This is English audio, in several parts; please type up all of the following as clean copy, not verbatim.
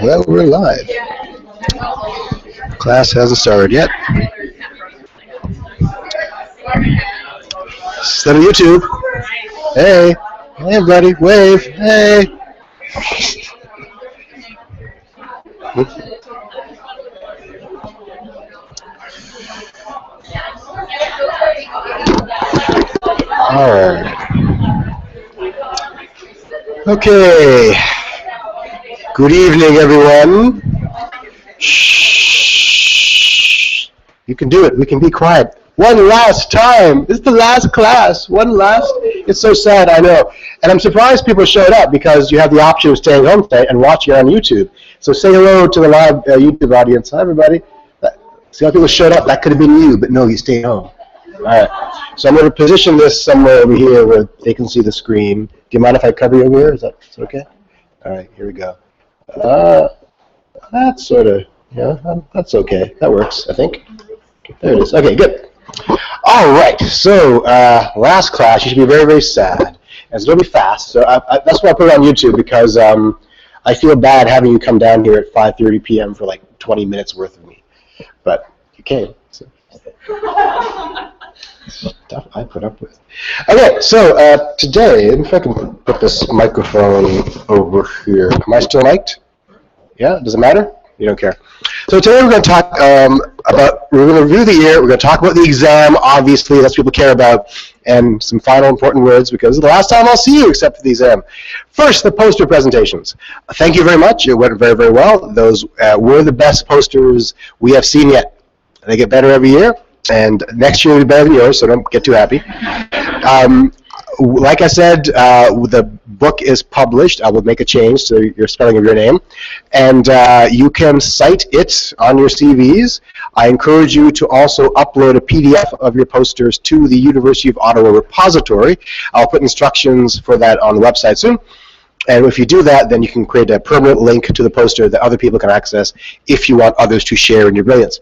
Well, we're live. Class hasn't started yet. Instead of YouTube. Hey. Hey, everybody. Wave. Hey. All right. Okay. Good evening, everyone. Shh. You can do it. We can be quiet. One last time. This is the last class. One last. It's so sad, I know. And I'm surprised people showed up because you have the option of staying home tonight and watching it on YouTube. So say hello to the live YouTube audience. Hi, everybody. See how people showed up? That could have been you, but no, you stayed home. All right. So I'm going to position this somewhere over here where they can see the screen. Do you mind if I cover you over here? Is that okay? All right, here we go. That's sort of, yeah, that's okay. That works, I think. There it is. Okay, good. All right, so last class, you should be very, very sad. And it's going to be fast. So that's why I put it on YouTube, because I feel bad having you come down here at 5:30 p.m. for like 20 minutes worth of me. But you came. So. Stuff I put up with. Okay, so today, if I can put this microphone over here. Am I still mic'd? Yeah, does it matter? You don't care. So today we're going to talk we're going to review the year, we're going to talk about the exam, obviously, that's what people care about, and some final important words, because it's the last time I'll see you except for the exam. First, the poster presentations. Thank you very much. It went very, very well. Those were the best posters we have seen yet. They get better every year. And next year will be better than yours, so don't get too happy. Like I said, the book is published. I will make a change to your spelling of your name. And you can cite it on your CVs. I encourage you to also upload a PDF of your posters to the University of Ottawa repository. I'll put instructions for that on the website soon. And if you do that, then you can create a permanent link to the poster that other people can access if you want others to share in your brilliance.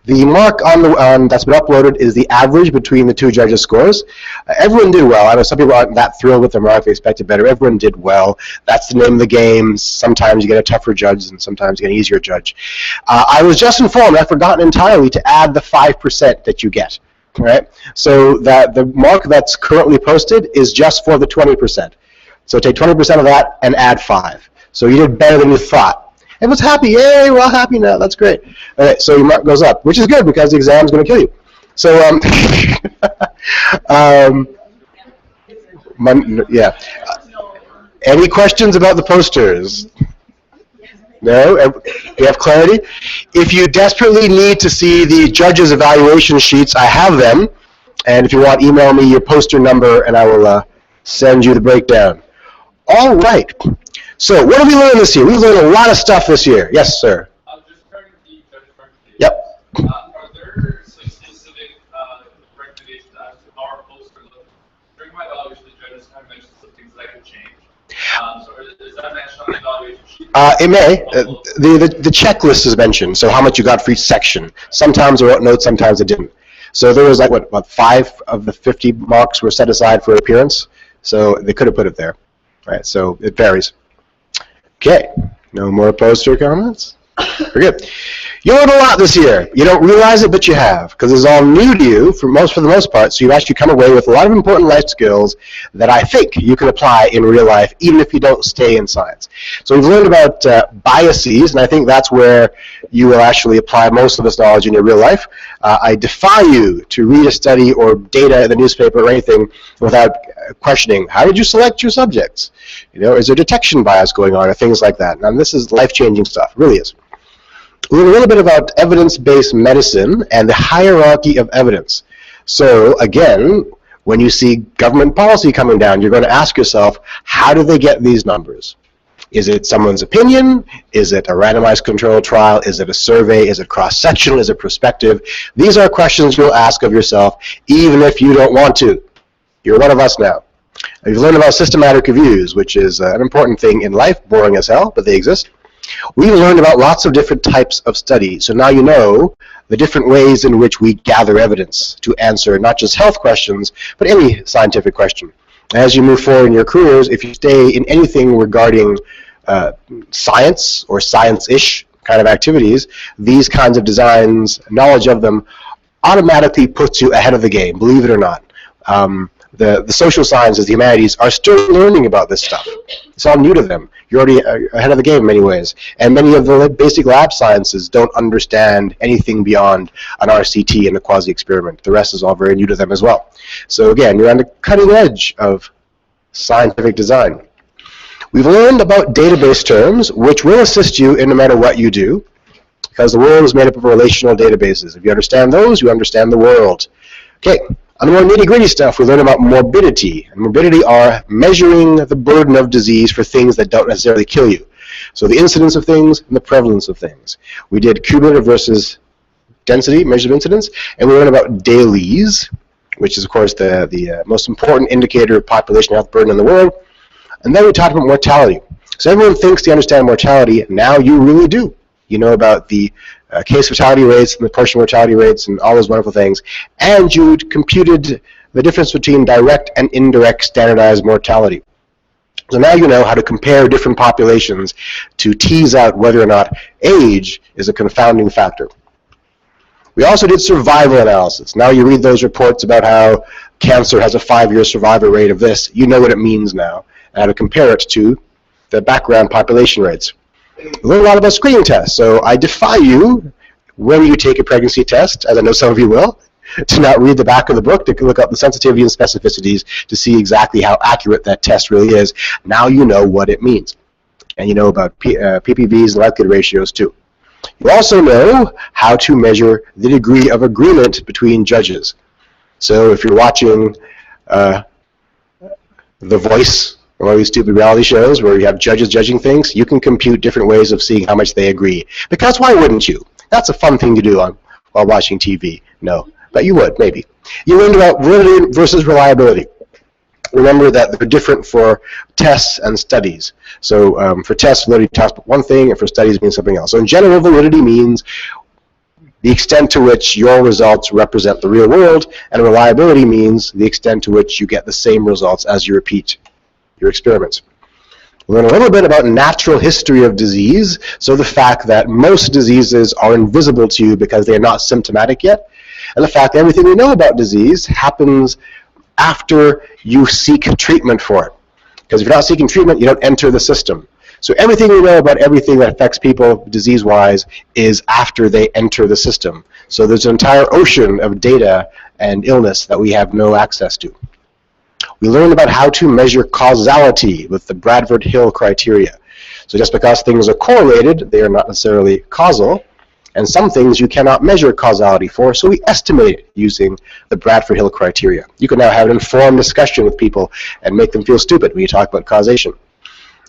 The mark on that's been uploaded is the average between the two judges' scores. Everyone did well. I know some people aren't that thrilled with their mark. They expected better. Everyone did well. That's the name of the game. Sometimes you get a tougher judge, and sometimes you get an easier judge. I was just informed, I've forgotten entirely, to add the 5% that you get. Right? So that the mark that's currently posted is just for the 20%. So take 20% of that and add 5. So you did better than you thought. Everyone's happy. Yay, we're all happy now. That's great. All right, so your mark goes up, which is good because the exam's going to kill you. So, yeah. Any questions about the posters? No? You have clarity? If you desperately need to see the judges' evaluation sheets, I have them. And if you want, email me your poster number, and I will send you the breakdown. All right. So what have we learned this year? We've learned a lot of stuff this year. Yes, sir. Just regarding the judge recommendation. Yep. Are there some specific recommendations as to how our poster look? During my evaluation, the judges kind of mentioned some things that I could change. So is that mentioned on the evaluation sheet? It may. The checklist is mentioned, so how much you got for each section. Sometimes I wrote notes, sometimes I didn't. So there was like, what, about 5 of the 50 marks were set aside for appearance, so they could have put it there. Right, so it varies. Okay, no more poster comments? Very good. You learned a lot this year. You don't realize it, but you have, because it's all new to you for the most part, so you've actually come away with a lot of important life skills that I think you can apply in real life, even if you don't stay in science. So we've learned about biases, and I think that's where you will actually apply most of this knowledge in your real life. I defy you to read a study or data in the newspaper or anything without questioning, how did you select your subjects? You know, is there detection bias going on or things like that? And this is life-changing stuff, it really is. We learned a little bit about evidence-based medicine and the hierarchy of evidence. So again, when you see government policy coming down, you're going to ask yourself, how do they get these numbers? Is it someone's opinion? Is it a randomized controlled trial? Is it a survey? Is it cross-sectional? Is it prospective? These are questions you'll ask of yourself, even if you don't want to. You're one of us now. You've learned about systematic reviews, which is an important thing in life, boring as hell, but they exist. We've learned about lots of different types of study, so now you know the different ways in which we gather evidence to answer not just health questions, but any scientific question. As you move forward in your careers, if you stay in anything regarding science or science-ish kind of activities, these kinds of designs, knowledge of them, automatically puts you ahead of the game, believe it or not. The social sciences, the humanities, are still learning about this stuff. It's all new to them. You're already ahead of the game in many ways. And many of the basic lab sciences don't understand anything beyond an RCT and a quasi-experiment. The rest is all very new to them as well. So again, you're on the cutting edge of scientific design. We've learned about database terms, which will assist you in no matter what you do, because the world is made up of relational databases. If you understand those, you understand the world. Okay. On the more nitty-gritty stuff, we learn about morbidity. And morbidity are measuring the burden of disease for things that don't necessarily kill you. So the incidence of things and the prevalence of things. We did cumulative versus density, measure of incidence, and we learned about dailies, which is, of course, the most important indicator of population health burden in the world. And then we talked about mortality. So everyone thinks they understand mortality. Now you really do. You know about the case fatality rates and the partial mortality rates and all those wonderful things. And you computed the difference between direct and indirect standardized mortality. So now you know how to compare different populations to tease out whether or not age is a confounding factor. We also did survival analysis. Now you read those reports about how cancer has a 5-year survival rate of this. You know what it means now, and how to compare it to the background population rates. We learned a lot about screening tests, so I defy you, when you take a pregnancy test, as I know some of you will, to not read the back of the book, to look up the sensitivity and specificities to see exactly how accurate that test really is. Now you know what it means. And you know about PPVs and likelihood ratios too. You also know how to measure the degree of agreement between judges. So if you're watching The Voice, one of these stupid reality shows where you have judges judging things, you can compute different ways of seeing how much they agree. Because why wouldn't you? That's a fun thing to do while watching TV. No, but you would, maybe. You learned about validity versus reliability. Remember that they're different for tests and studies. So for tests, validity talks about one thing, and for studies means something else. So in general, validity means the extent to which your results represent the real world, and reliability means the extent to which you get the same results as you repeat your experiments. We'll learn a little bit about natural history of disease, so the fact that most diseases are invisible to you because they are not symptomatic yet, and the fact that everything we know about disease happens after you seek treatment for it. Because if you're not seeking treatment, you don't enter the system. So everything we know about everything that affects people disease-wise is after they enter the system. So there's an entire ocean of data and illness that we have no access to. We learned about how to measure causality with the Bradford-Hill criteria. So just because things are correlated, they are not necessarily causal, and some things you cannot measure causality for, so we estimate it using the Bradford-Hill criteria. You can now have an informed discussion with people and make them feel stupid when you talk about causation.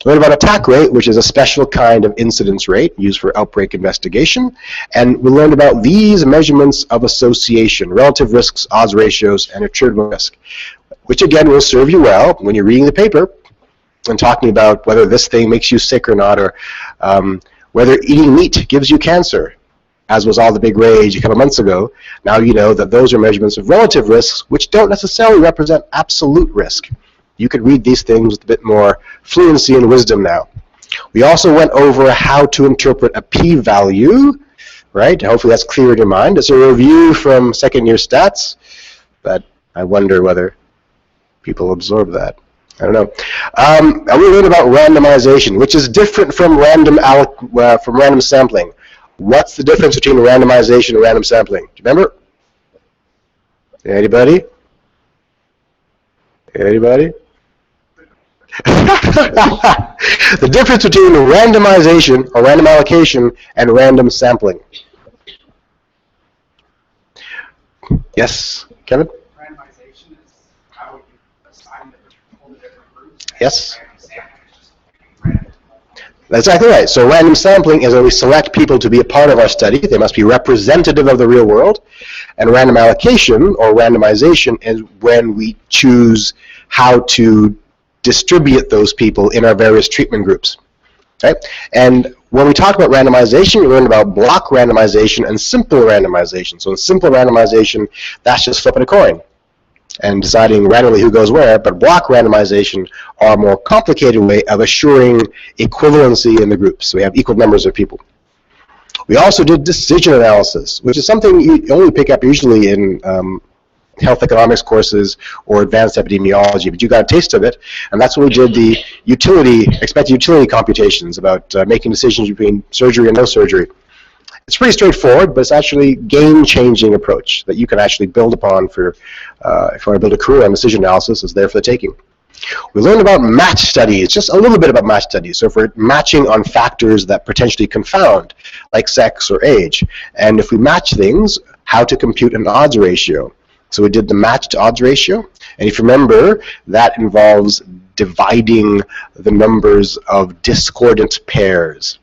We learned about attack rate, which is a special kind of incidence rate used for outbreak investigation, and we learned about these measurements of association, relative risks, odds ratios, and attributable risk, which again will serve you well when you're reading the paper and talking about whether this thing makes you sick or not, or whether eating meat gives you cancer, as was all the big rage a couple months ago. Now you know that those are measurements of relative risks, which don't necessarily represent absolute risk. You could read these things with a bit more fluency and wisdom now. We also went over how to interpret a p-value, right? Hopefully that's clear in your mind. It's a review from second-year stats, but I wonder whether people absorb that. I don't know. And we learned about randomization, which is different from random sampling. What's the difference between randomization and random sampling? Do you remember? Anybody? Anybody? The difference between randomization or random allocation and random sampling. Yes, Kevin? Randomization is how you assign all the different groups. Yes. That's exactly right. So random sampling is when we select people to be a part of our study. They must be representative of the real world. And random allocation or randomization is when we choose how to distribute those people in our various treatment groups. Okay? And when we talk about randomization, we learn about block randomization and simple randomization. So in simple randomization, that's just flipping a coin. and deciding randomly who goes where, but block randomization are a more complicated way of assuring equivalency in the groups. So we have equal numbers of people. We also did decision analysis, which is something you only pick up usually in health economics courses or advanced epidemiology, but you got a taste of it, and that's when we did the expected utility computations about making decisions between surgery and no surgery. It's pretty straightforward, but it's actually a game-changing approach that you can actually build upon for, if you want to build a career on decision analysis, it's there for the taking. We learned about match studies, just a little bit about match studies. So if we're matching on factors that potentially confound, like sex or age, and if we match things, how to compute an odds ratio. So we did the match to odds ratio, and if you remember, that involves dividing the numbers of discordant pairs.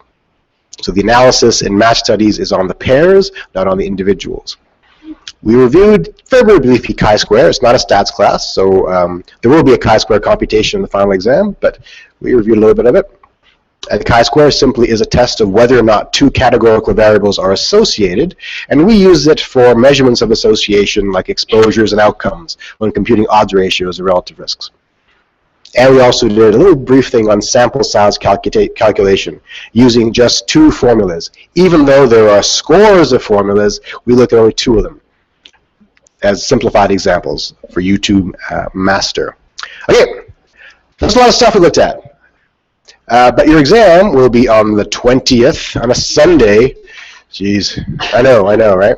So the analysis in match studies is on the pairs, not on the individuals. We reviewed very briefly chi-square. It's not a stats class, so there will be a chi-square computation in the final exam, but we reviewed a little bit of it. And chi-square simply is a test of whether or not two categorical variables are associated, and we use it for measurements of association like exposures and outcomes when computing odds ratios or relative risks. And we also did a little brief thing on sample size calculation using just two formulas. Even though there are scores of formulas, we look at only two of them as simplified examples for you to master. Okay, there's a lot of stuff we looked at. But your exam will be on the 20th, on a Sunday. Jeez, I know, right?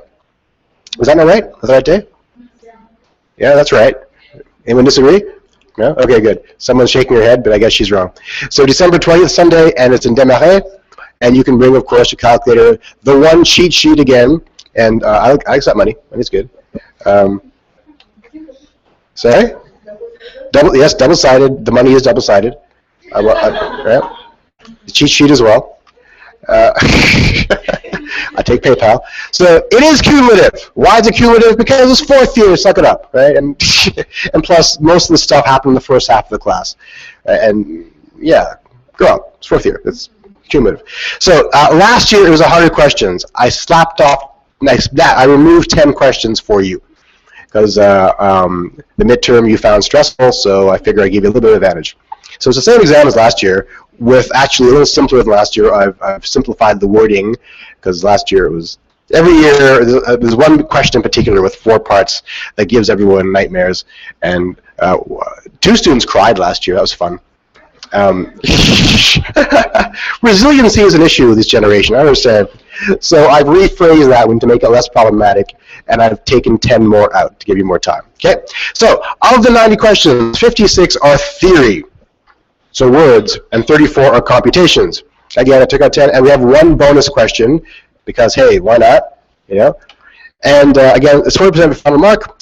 Was that not right? Was that the right day? Yeah, that's right. Anyone disagree? No? Okay, good. Someone's shaking her head, but I guess she's wrong. So December 20th, Sunday, and it's in Desmarais, and you can bring, of course, your calculator, the one cheat sheet again, and I accept money. Money's good. Sorry? Yes, double-sided. The money is double-sided. Right? The cheat sheet as well. I take PayPal. So it is cumulative. Why is it cumulative? Because it's fourth year, suck it up, right? And and plus, most of the stuff happened in the first half of the class. And yeah, go on. It's fourth year. It's cumulative. So last year, it was 100 questions. I slapped off, I removed 10 questions for you because the midterm you found stressful, so I figured I'd give you a little bit of advantage. So it's the same exam as last year, with actually a little simpler than last year. I've simplified the wording, because last year it was, every year, there's one question in particular with 4 parts that gives everyone nightmares, and 2 students cried last year. That was fun. Resiliency is an issue with this generation, I understand. So I've rephrased that one to make it less problematic, and I've taken 10 more out to give you more time. Okay? So of the 90 questions, 56 are theory. So words, and 34 are computations. Again, I took out 10, and we have 1 bonus question, because, hey, why not? You know? And again, it's 40% of final mark.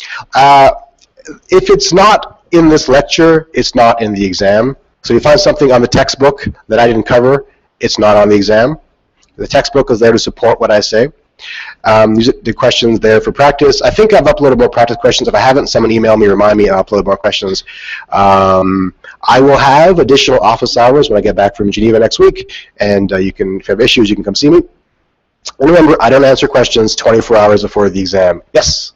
If it's not in this lecture, it's not in the exam. So if you find something on the textbook that I didn't cover, it's not on the exam. The textbook is there to support what I say. The questions there for practice. I think I've uploaded more practice questions. If I haven't, someone email me, remind me, I'll upload more questions. I will have additional office hours when I get back from Geneva next week, and you can, if you have issues, you can come see me. And remember, I don't answer questions 24 hours before the exam. Yes?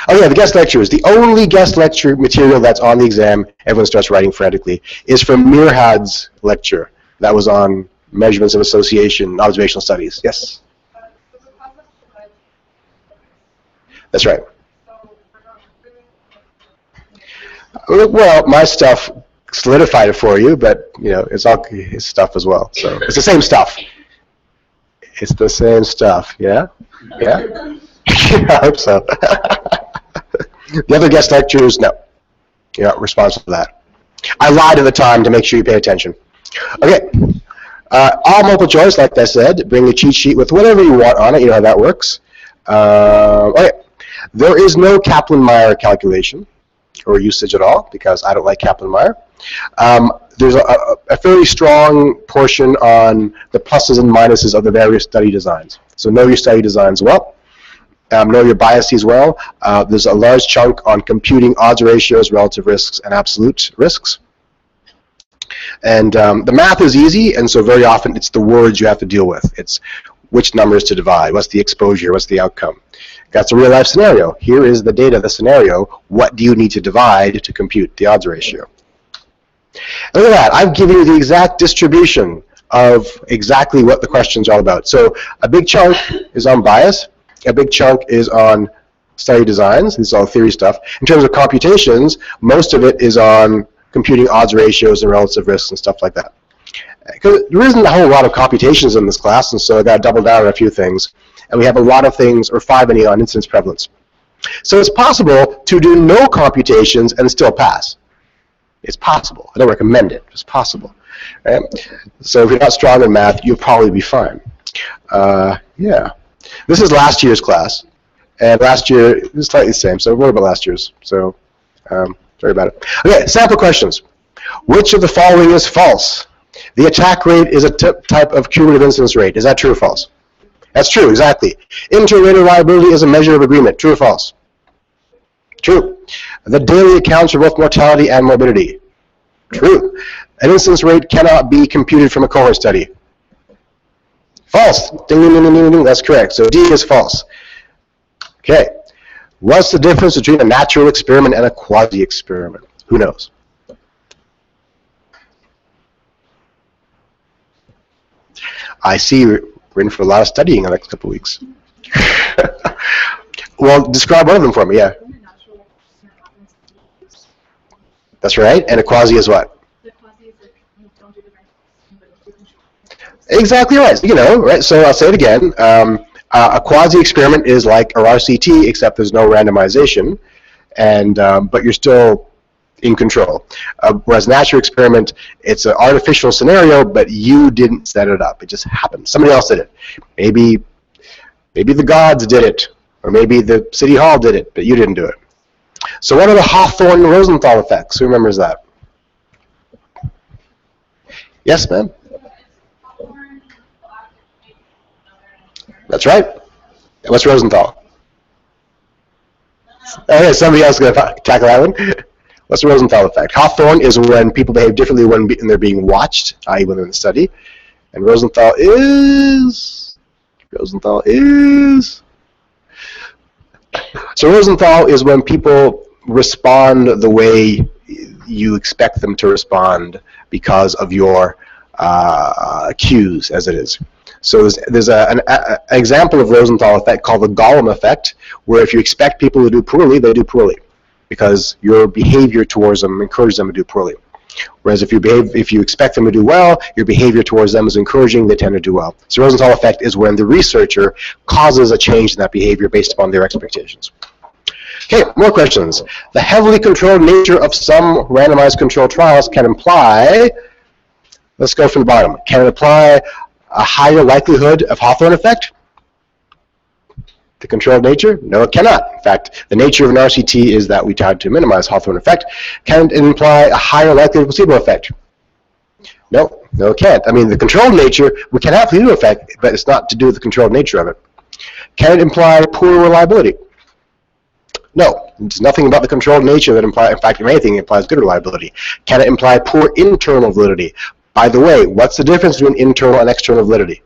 Oh yeah, the guest lectures. The only guest lecture material that's on the exam, everyone starts writing frantically, is from Mirhad's lecture. That was on measurements of association, observational studies. Yes? That's right. Well, my stuff solidified it for you, but you know, it's all his stuff as well. So it's the same stuff. It's the same stuff. Yeah? Yeah? I hope so. The other guest lectures, no. You're not responsible for that. I lied at the time to make sure you pay attention. Okay. All multiple choice, like I said, bring a cheat sheet with whatever you want on it. You know how that works. Okay. There is no Kaplan-Meier calculation or usage at all, because I don't like Kaplan-Meier. There's a fairly strong portion on the pluses and minuses of the various study designs. So know your study designs well. Know your biases well. There's a large chunk on computing odds ratios, relative risks, and absolute risks. And the math is easy, and so very often it's the words you have to deal with. It's which numbers to divide, what's the exposure, what's the outcome. That's a real life scenario. Here is the data, the scenario. What do you need to divide to compute the odds ratio? Look at that. I've given you the exact distribution of exactly what the question's all about. So a big chunk is on bias. A big chunk is on study designs. This is all theory stuff. In terms of computations, most of it is on computing odds ratios and relative risks and stuff like that. Because there isn't a whole lot of computations in this class, and so I got to double down on a few things. And we have a lot of things, or 5 any, on incidence prevalence. So it's possible to do no computations and still pass. It's possible. I don't recommend it. It's possible. Right? So if you're not strong in math, you'll probably be fine. Yeah. This is last year's class. And last year, it was slightly the same, so what about last year's? So, sorry about it. Okay, sample questions. Which of the following is false? The attack rate is a type of cumulative incidence rate. Is that true or false? That's true, exactly. Inter-rater reliability is a measure of agreement. True or false? True. The daily accounts for both mortality and morbidity. True. An incidence rate cannot be computed from a cohort study. False. Ding, ding, ding, ding, ding. That's correct. So D is false. Okay. What's the difference between a natural experiment and a quasi-experiment? Who knows? I see we're in for a lot of studying in the next couple of weeks. Well, describe one of them for me, yeah. That's right. And a quasi is what? Exactly right. You know, right? So I'll say it again. A quasi-experiment is like a RCT, except there's no randomization, and but you're still in control. Whereas natural experiment, it's an artificial scenario, but you didn't set it up. It just happened. Somebody else did it. Maybe the gods did it, or maybe the city hall did it, but you didn't do it. So what are the Hawthorne and Rosenthal effects? Who remembers that? Yes, ma'am? That's right. What's Rosenthal? Okay, somebody else is going to tackle that one. What's the Rosenthal effect? Hawthorne is when people behave differently when they're being watched, i.e. when they're in the study. And Rosenthal is... So Rosenthal is when people respond the way you expect them to respond because of your cues, as it is. So there's an example of Rosenthal effect called the Gollum effect, where if you expect people to do poorly, they do poorly, because your behavior towards them encourages them to do poorly. Whereas if you expect them to do well, your behavior towards them is encouraging, they tend to do well. So Rosenthal effect is when the researcher causes a change in that behavior based upon their expectations. Okay, more questions. The heavily controlled nature of some randomized controlled trials can imply, let's go from the bottom, can it imply a higher likelihood of Hawthorne effect? The controlled nature? No, it cannot. In fact, the nature of an RCT is that we tried to minimize Hawthorne effect. Can it imply a higher likelihood of placebo effect? No, it can't. I mean, the controlled nature, we can have placebo effect, but it's not to do with the controlled nature of it. Can it imply poor reliability? No, there's nothing about the controlled nature that implies, in fact, if anything, it implies good reliability. Can it imply poor internal validity? By the way, what's the difference between internal and external validity?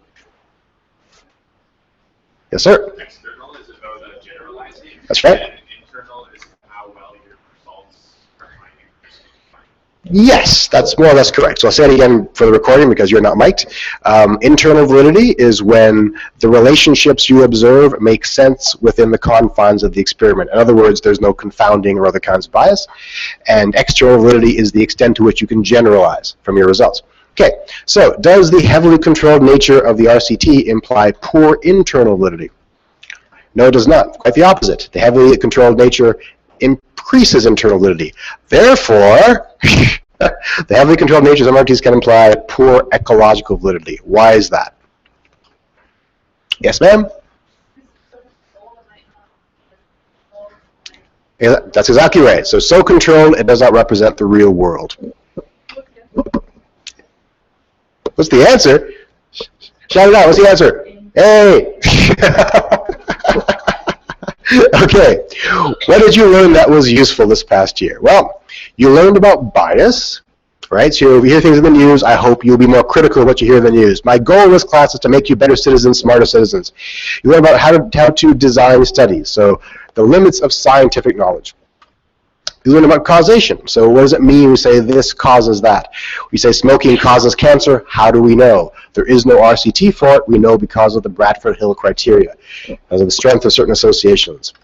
Yes, sir? External is about generalizing. That's right. And internal is how well your results are finding. Yes, that's more or less correct. So I'll say it again for the recording because you're not mic'd. Internal validity is when the relationships you observe make sense within the confines of the experiment. In other words, there's no confounding or other kinds of bias. And external validity is the extent to which you can generalize from your results. Okay, so does the heavily controlled nature of the RCT imply poor internal validity? No, it does not. Quite the opposite. The heavily controlled nature increases internal validity. Therefore, the heavily controlled nature of MRTs can imply poor ecological validity. Why is that? Yes, ma'am? Yeah, that's exactly right. So controlled, it does not represent the real world. What's the answer? Shout it out. What's the answer? Hey! Okay. What did you learn that was useful this past year? Well, you learned about bias. Right? So if you hear things in the news, I hope you'll be more critical of what you hear in the news. My goal in this class is to make you better citizens, smarter citizens. You learn about how to design studies, so the limits of scientific knowledge. You learn about causation. So what does it mean we say this causes that? We say smoking causes cancer. How do we know? There is no RCT for it. We know because of the Bradford-Hill criteria, because of the strength of certain associations.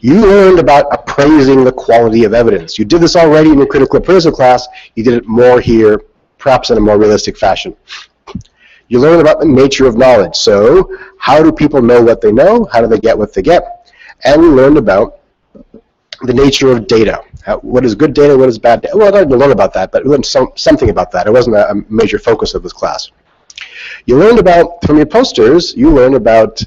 You learned about appraising the quality of evidence. You did this already in your critical appraisal class. You did it more here, perhaps in a more realistic fashion. You learned about the nature of knowledge. So how do people know what they know? How do they get what they get? And we learned about the nature of data. What is good data, what is bad data? Well, I didn't learn about that, but we learned something about that. It wasn't a major focus of this class. You learned about, from your posters, you learned about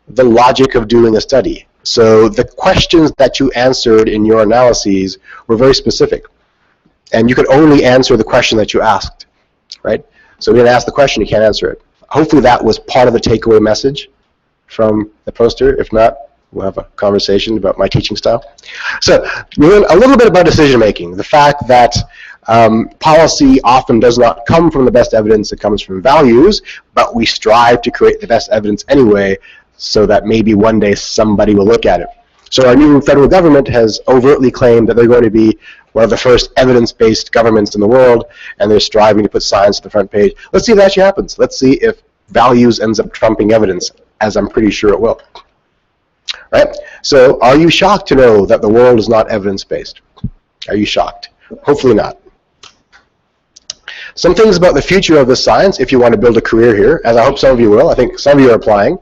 the logic of doing a study. So the questions that you answered in your analyses were very specific. And you could only answer the question that you asked, right? So we didn't ask the question, you can't answer it. Hopefully that was part of the takeaway message from the poster. If not, we'll have a conversation about my teaching style. So we learned a little bit about decision making. The fact that policy often does not come from the best evidence, it comes from values, but we strive to create the best evidence anyway, so that maybe one day somebody will look at it. So our new federal government has overtly claimed that they're going to be one of the first evidence-based governments in the world, and they're striving to put science at the front page. Let's see if that actually happens. Let's see if values ends up trumping evidence, as I'm pretty sure it will. Right? So are you shocked to know that the world is not evidence-based? Are you shocked? Hopefully not. Some things about the future of this science, if you want to build a career here, as I hope some of you will. I think some of you are applying.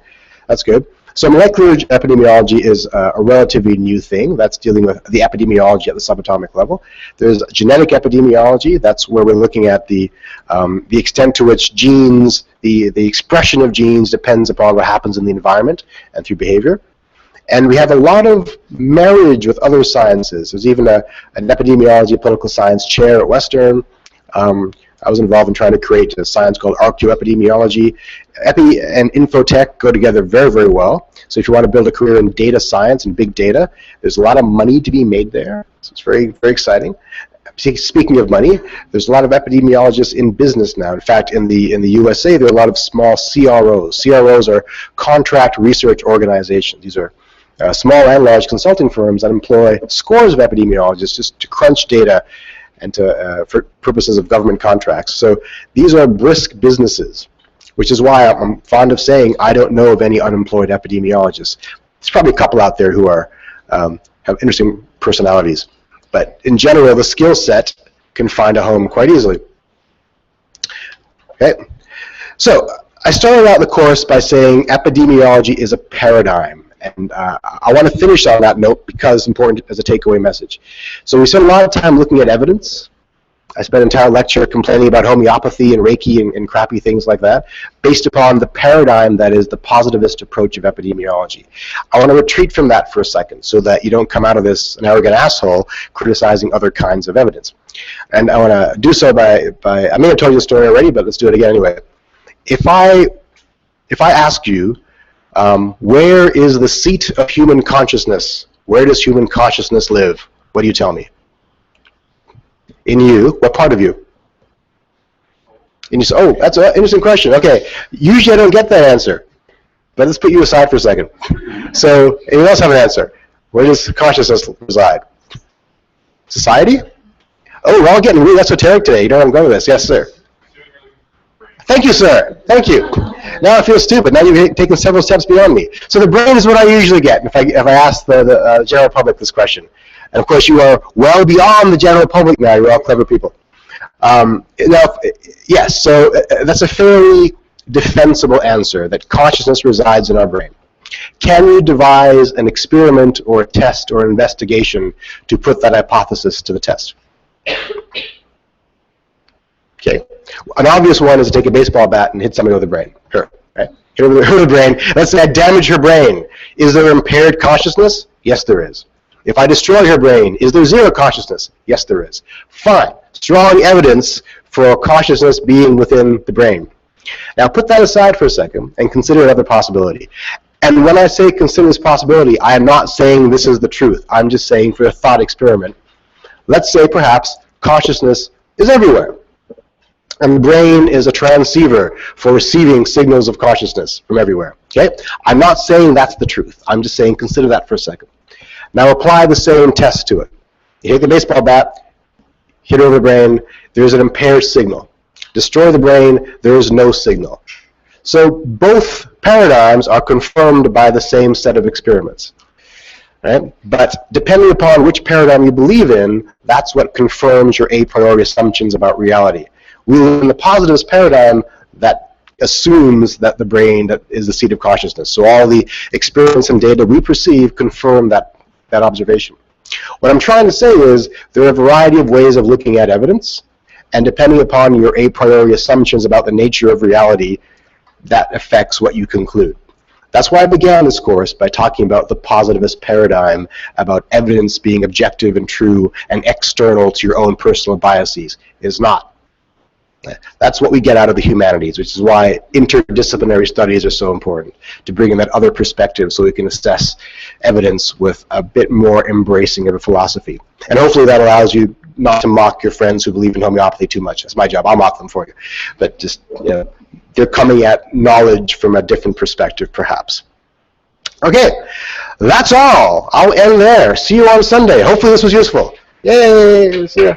That's good. So molecular epidemiology is a relatively new thing. That's dealing with the epidemiology at the subatomic level. There's genetic epidemiology. That's where we're looking at the extent to which genes, the expression of genes depends upon what happens in the environment and through behavior. And we have a lot of marriage with other sciences. There's even an epidemiology political science chair at Western. I was involved in trying to create a science called archaeoepidemiology. Epi and infotech go together very, very well. So if you want to build a career in data science and big data, there's a lot of money to be made there. So it's very, very exciting. Speaking of money, there's a lot of epidemiologists in business now. In fact, in the USA, there are a lot of small CROs. CROs are contract research organizations. These are small and large consulting firms that employ scores of epidemiologists just to crunch data and for purposes of government contracts. So these are brisk businesses, which is why I'm fond of saying I don't know of any unemployed epidemiologists. There's probably a couple out there who are have interesting personalities, but in general, the skill set can find a home quite easily. Okay, so I started out the course by saying epidemiology is a paradigm. And I want to finish on that note because it's important as a takeaway message. So we spent a lot of time looking at evidence. I spent an entire lecture complaining about homeopathy and Reiki and crappy things like that, based upon the paradigm that is the positivist approach of epidemiology. I want to retreat from that for a second so that you don't come out of this an arrogant asshole criticizing other kinds of evidence. And I want to do so by I may have told you the story already, but let's do it again anyway. If I ask you, where is the seat of human consciousness? Where does human consciousness live? What do you tell me? In you. What part of you? And you say, oh, that's an interesting question. Okay, usually I don't get that answer. But let's put you aside for a second. So, anyone else have an answer? Where does consciousness reside? Society? Oh, we're all getting really esoteric today. You know where I'm going with this. Yes, sir. Thank you, sir. Thank you. Now I feel stupid. Now you've taken several steps beyond me. So the brain is what I usually get if I ask the general public this question. And of course, you are well beyond the general public now. You're all clever people. Yes, so that's a fairly defensible answer, that consciousness resides in our brain. Can you devise an experiment or a test or an investigation to put that hypothesis to the test? Okay. An obvious one is to take a baseball bat and hit somebody with the brain. Sure. Right? Hit her with the brain. Let's say I damage her brain. Is there impaired consciousness? Yes, there is. If I destroy her brain, is there zero consciousness? Yes, there is. Fine. Strong evidence for consciousness being within the brain. Now put that aside for a second and consider another possibility. And when I say consider this possibility, I am not saying this is the truth. I'm just saying for a thought experiment. Let's say perhaps consciousness is everywhere. And the brain is a transceiver for receiving signals of consciousness from everywhere. Okay? I'm not saying that's the truth. I'm just saying consider that for a second. Now apply the same test to it. You hit the baseball bat, hit over the brain, there's an impaired signal. Destroy the brain, there is no signal. So both paradigms are confirmed by the same set of experiments. Right? But depending upon which paradigm you believe in, that's what confirms your a priori assumptions about reality. We live in the positivist paradigm that assumes that the brain that is the seat of consciousness. So all the experiments and data we perceive confirm that observation. What I'm trying to say is there are a variety of ways of looking at evidence, and depending upon your a priori assumptions about the nature of reality, that affects what you conclude. That's why I began this course by talking about the positivist paradigm, about evidence being objective and true and external to your own personal biases. It is not. That's what we get out of the humanities, which is why interdisciplinary studies are so important, to bring in that other perspective so we can assess evidence with a bit more embracing of a philosophy. And hopefully that allows you not to mock your friends who believe in homeopathy too much. That's my job. I'll mock them for you. But just, you know, they're coming at knowledge from a different perspective, perhaps. Okay, that's all. I'll end there. See you on Sunday. Hopefully this was useful. Yay! See ya.